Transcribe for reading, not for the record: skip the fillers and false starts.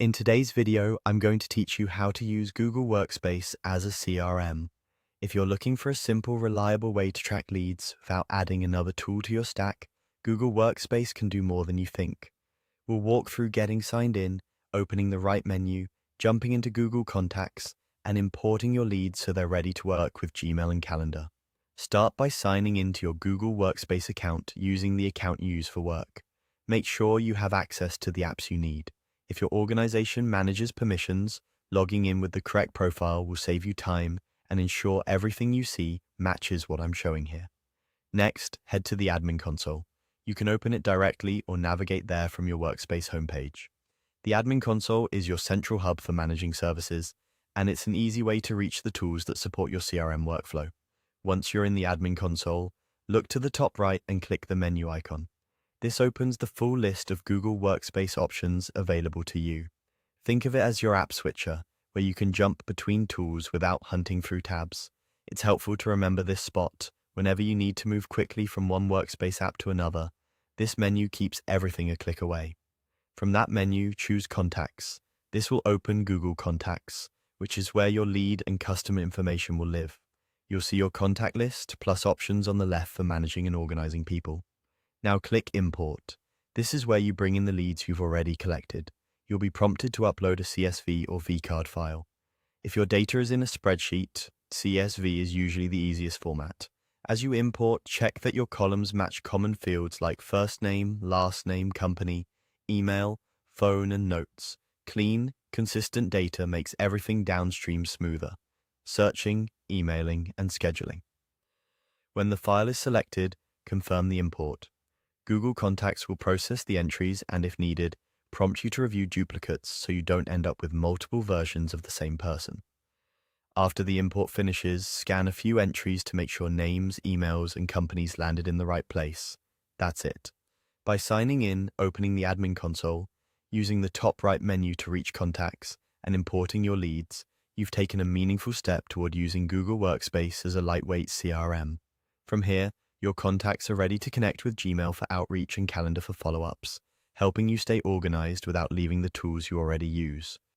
In today's video, I'm going to teach you how to use Google Workspace as a CRM. If you're looking for a simple, reliable way to track leads without adding another tool to your stack, Google Workspace can do more than you think. We'll walk through getting signed in, opening the right menu, jumping into Google Contacts, and importing your leads so they're ready to work with Gmail and Calendar. Start by signing into your Google Workspace account using the account you use for work. Make sure you have access to the apps you need. If your organization manages permissions, logging in with the correct profile will save you time and ensure everything you see matches what I'm showing here. Next, head to the admin console. You can open it directly or navigate there from your Workspace homepage. The admin console is your central hub for managing services, and it's an easy way to reach the tools that support your CRM workflow. Once you're in the admin console, look to the top right and click the menu icon. This opens the full list of Google Workspace options available to you. Think of it as your app switcher, where you can jump between tools without hunting through tabs. It's helpful to remember this spot whenever you need to move quickly from one Workspace app to another. This menu keeps everything a click away. From that menu, choose Contacts. This will open Google Contacts, which is where your lead and customer information will live. You'll see your contact list plus options on the left for managing and organizing people. Now click Import. This is where you bring in the leads you've already collected. You'll be prompted to upload a CSV or vCard file. If your data is in a spreadsheet, CSV is usually the easiest format. As you import, check that your columns match common fields like first name, last name, company, email, phone, and notes. Clean, consistent data makes everything downstream smoother. Searching, emailing, and scheduling. When the file is selected, confirm the import. Google Contacts will process the entries and, if needed, prompt you to review duplicates so you don't end up with multiple versions of the same person. After the import finishes, scan a few entries to make sure names, emails, and companies landed in the right place. That's it. By signing in, opening the admin console, using the top right menu to reach contacts, and importing your leads, you've taken a meaningful step toward using Google Workspace as a lightweight CRM. From here, your contacts are ready to connect with Gmail for outreach and Calendar for follow-ups, helping you stay organized without leaving the tools you already use.